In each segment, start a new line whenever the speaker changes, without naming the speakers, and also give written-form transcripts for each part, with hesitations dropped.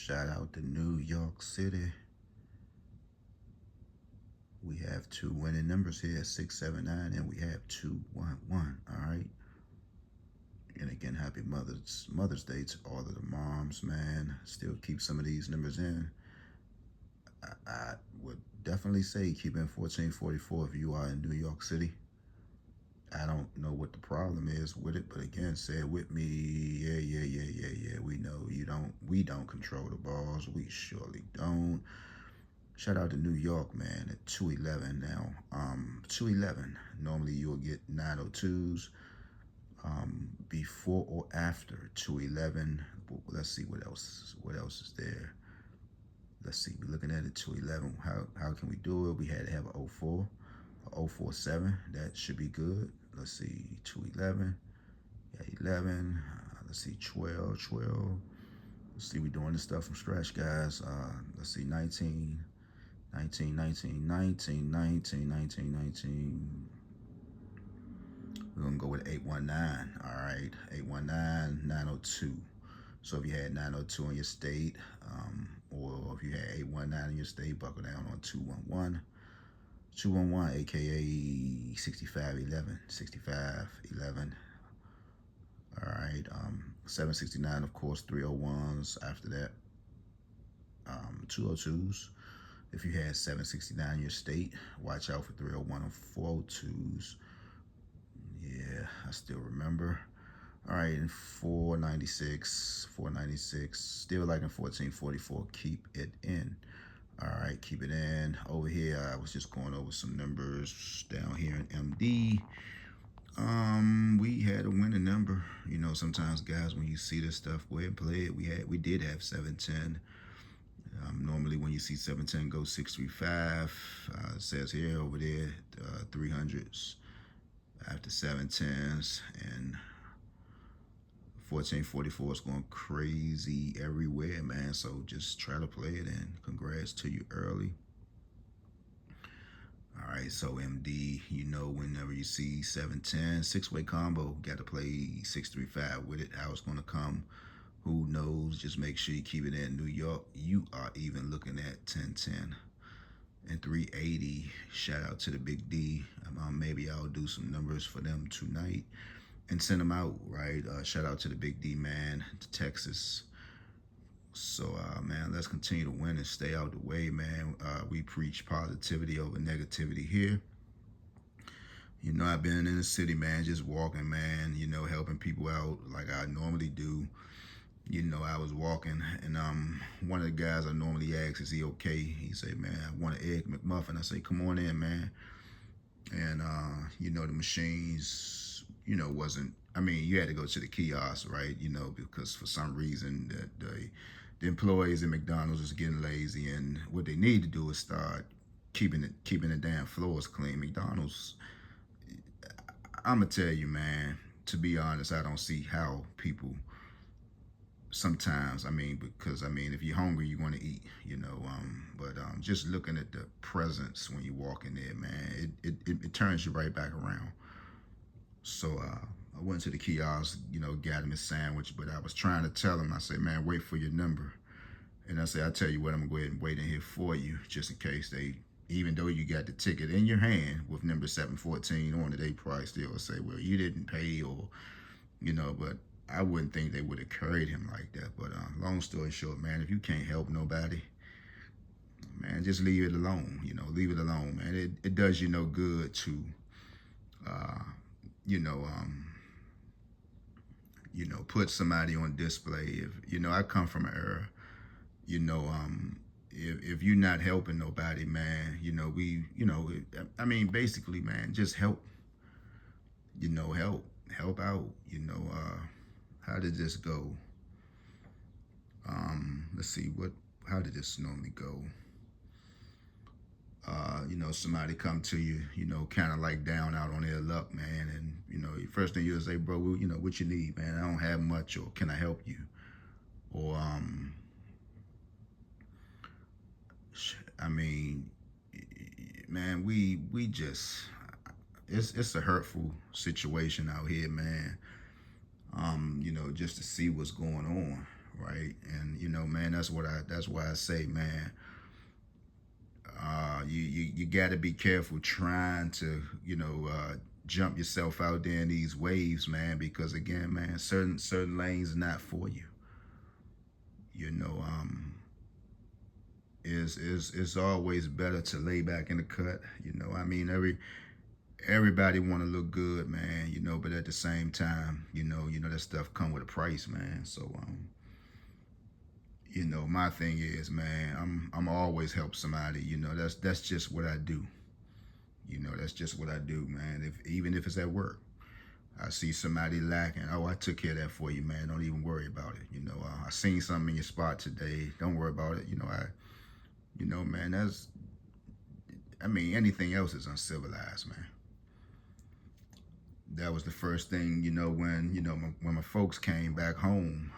Shout out to New York City. We have two winning numbers here, 679, and we have 211. All right. And again, happy Mother's Day to all of the moms, man. Still keep some of these numbers in. I would definitely say keep in 1444 if you are in New York City. I don't know what the problem is with it, but again, say it with me. Yeah. We know we don't control the balls. We surely don't. Shout out to New York, man, at 211 now. 211. Normally you'll get 902s. Before or after 211. Let's see what else. What else is there? Let's see. We're looking at it 211. How can we do it? We had to have a 04, a 047. That should be good. Let's see. 211. Yeah, 11. Let's see. 12. Let's see. We're doing this stuff from scratch, guys. Let's see. 19. 19. We're going to go with 819. All right. 819, 902. So if you had 902 in your state, or if you had 819 in your state, buckle down on 211. 211, aka 6511. 6511. All right. 769, of course, 301s after that. 202s. If you had 769 in your state, watch out for 301 and 402s. Yeah, I still remember. All right, and 496, still liking 1444. Keep it in. All right, keep it in. Over here, I was just going over some numbers down here in MD. We had a winning number. You know, sometimes guys, when you see this stuff, go ahead and play it. We did have 710. Normally, when you see 710 go 635, it says here over there 300s after 710s, and 1444 is going crazy everywhere, man. So just try to play it, and congrats to you early. All right, so MD, you know, whenever you see 710, six-way combo, got to play 635 with it. How it's going to come, who knows? Just make sure you keep it in. New York, you are even looking at 1010 and 380. Shout out to the Big D. Maybe I'll do some numbers for them tonight and send them out, right? Shout out to the Big D, man, to Texas. So, man, let's continue to win and stay out the way, man. We preach positivity over negativity here. You know, I've been in the city, man, just walking, man, you know, helping people out like I normally do. You know, I was walking, and one of the guys I normally ask, is he okay? He said, man, I want an egg McMuffin. I say, come on in, man. And, you know, the machines, you know, you had to go to the kiosk, right? You know, because for some reason the employees at McDonald's is getting lazy, and what they need to do is start keeping the damn floors clean. McDonald's, I'm gonna tell you, man, to be honest, I don't see how people sometimes, because if you're hungry, you want to eat, you know, but just looking at the presence when you walk in there, man, it turns you right back around. So I went to the kiosk, you know, got him a sandwich, but I was trying to tell him, I said, man, wait for your number. And I said, I'll tell you what, I'm gonna go ahead and wait in here for you, just in case even though you got the ticket in your hand with number 714 on it, they probably still say, well, you didn't pay, or, you know, but I wouldn't think they would have carried him like that. But long story short, man, if you can't help nobody, man, just leave it alone. You know, leave it alone, man. It does you no good to, you know, put somebody on display. If you know, I come from an era, you know, if you're not helping nobody, man, you know, basically, man, just help. You know, help out. You know, how did this go? Let's see, how did this normally go? You know, somebody come to you, you know, kind of like down out on their luck, man, and you know, first thing you'll say, bro, you know, what you need, man? I don't have much, or can I help you? Or man, we just, it's a hurtful situation out here, man. You know, just to see what's going on, right? And man, that's why I say, man, you got to be careful trying to jump yourself out there in these waves, man, because again, man, certain lanes are not for you. You know, is it's always better to lay back in the cut. I mean, everybody want to look good, man. But at the same time, that stuff come with a price, man. So my thing is, man, I'm always help somebody. That's just what I do. That's just what I do, man. Even if it's at work, I see somebody lacking. Oh, I took care of that for you, man. Don't even worry about it. I seen something in your spot today. Don't worry about it. Man, I mean, anything else is uncivilized, man. That was the first thing, when my folks came back home.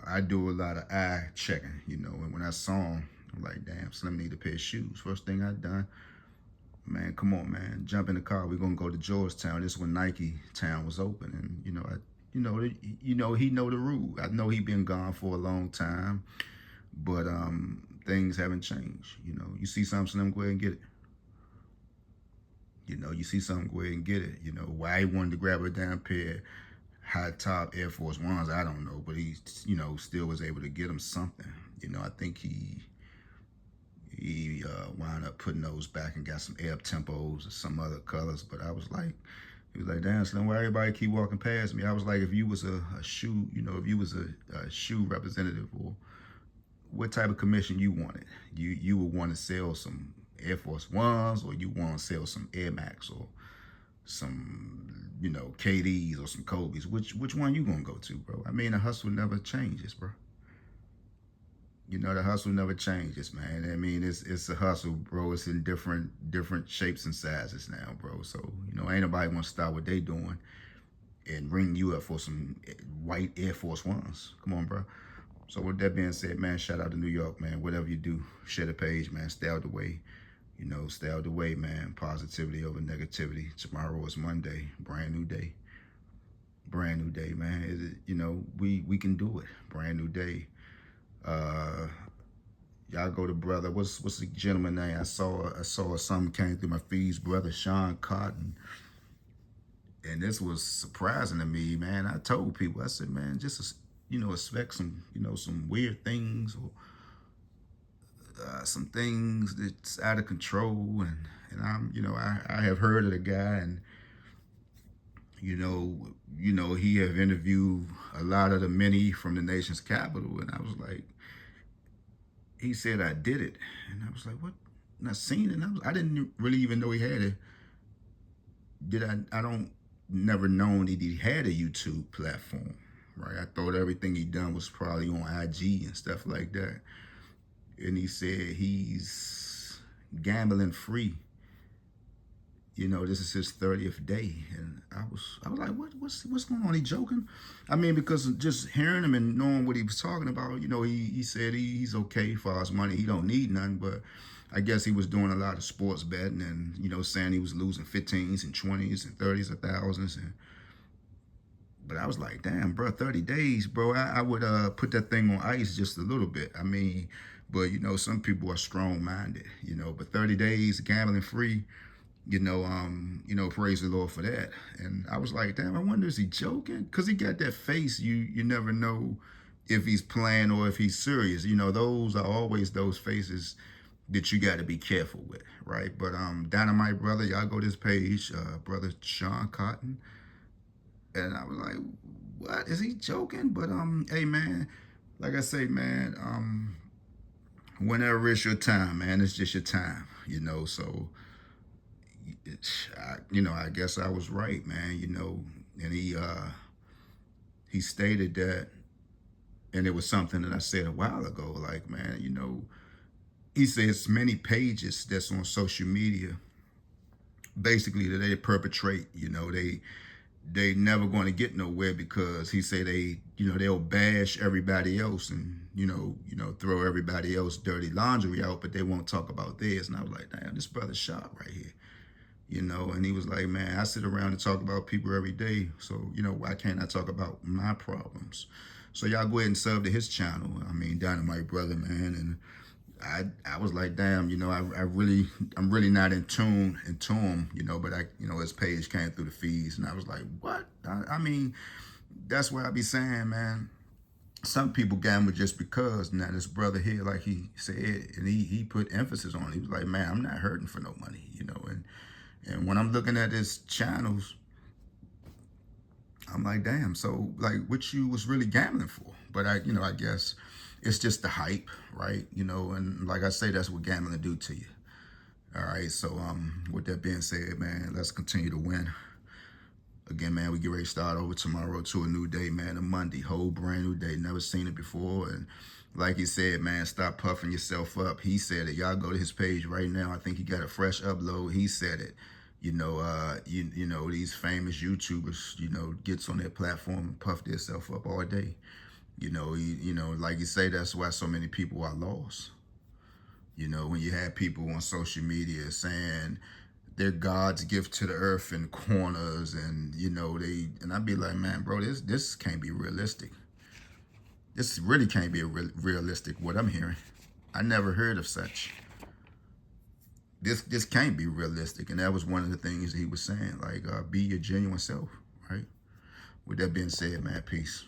I do a lot of eye checking, and when I saw him, I'm like, damn, Slim need a pair of shoes. First thing I done, man, come on, man, jump in the car. We're gonna go to Georgetown. This is when Nike Town was open, and he know the rule. I know he been gone for a long time, but things haven't changed. You see something, Slim, go ahead and get it. You see something, go ahead and get it. Why he wanted to grab a damn pair high top Air Force Ones, I don't know, but he, still was able to get him something. I think he wound up putting those back and got some Air Tempos or some other colors. But I was like, he was like, damn, Slim, why everybody keep walking past me? I was like, if you was a shoe, if you was a shoe representative, or what type of commission you wanted, you would want to sell some Air Force Ones, or you want to sell some Air Max, or some, KDs or some Kobe's. Which one you gonna go to, bro? I mean, the hustle never changes, bro. The hustle never changes, man. I mean, it's a hustle, bro. It's in different shapes and sizes now, bro. So, ain't nobody want to stop what they doing and ring you up for some white Air Force Ones. Come on, bro. So with that being said, man, shout out to New York, man. Whatever you do, share the page, man. Stay out the way. Stay out the way, man. Positivity over negativity. Tomorrow is Monday. Brand new day. Brand new day, man. We can do it. Brand new day. Y'all go to brother. What's the gentleman name? I saw something came through my feeds. Brother Sean Cotton. And this was surprising to me, man. I told people, I said, man, just expect some some weird things, or some things that's out of control, and I'm I have heard of the guy, and he have interviewed a lot of the many from the nation's capital, and I was like, he said I did it, and I was like, what? And I seen it, and I didn't really even know he had it. I don't never known that he had a YouTube platform, right? I thought everything he done was probably on IG and stuff like that. And he said he's gambling free. This is his 30th day, and I was like, what's going on? He joking? I mean, because just hearing him and knowing what he was talking about, he said he's okay for his money. He don't need none, but I guess he was doing a lot of sports betting, and saying he was losing 15s and 20s and 30s of thousands, but I was like, damn, bro, 30 days, bro. I would put that thing on ice just a little bit. I mean, but some people are strong-minded, but 30 days gambling free, praise the Lord for that. And I was like, damn, I wonder, is he joking? Because he got that face, you never know if he's playing or if he's serious. Those are always those faces that you got to be careful with, right? But Dynamite Brother, y'all go to this page, Brother Sean Cotton. And I was like, what? Is he joking? But hey, man, like I say, man, whenever it's your time, man, it's just your time, so I guess I was right, man, and he stated that, and it was something that I said a while ago, like, man, he says many pages that's on social media, basically, that they perpetrate, they never going to get nowhere, because he say they'll bash everybody else and throw everybody else dirty laundry out, but they won't talk about theirs. And I was like, damn, this brother's sharp right here. And he was like, man, I sit around and talk about people every day, so why can't I talk about my problems? So y'all go ahead and sub to his channel. I mean, Dynamite Brother, man. And I was like, damn, you know, I'm really not in tune into him, you know, but his page came through the feeds, and I was like, what? I mean, that's why I be saying, man, some people gamble just because. Now this brother here, like he said, and he put emphasis on it. He was like, man, I'm not hurting for no money, you know. And when I'm looking at his channels, I'm like, damn, so like what you was really gambling for? But I guess it's just the hype, right? You know, and like I say, that's what gambling do to you. All right, so with that being said, man, let's continue to win. Again, man, we get ready to start over tomorrow to a new day, man, a Monday, whole brand new day. Never seen it before. And like he said, man, stop puffing yourself up. He said it. Y'all go to his page right now. I think he got a fresh upload. He said it. You know, you know, these famous YouTubers, you know, gets on their platform and puff themselves up all day. You know, like you say, that's why so many people are lost. You know, when you have people on social media saying they're God's gift to the earth in corners, and you know and I'd be like, man, bro, this can't be realistic. This really can't be realistic. What I'm hearing, I never heard of such. This can't be realistic, and that was one of the things he was saying. Like, be your genuine self, right? With that being said, man, peace.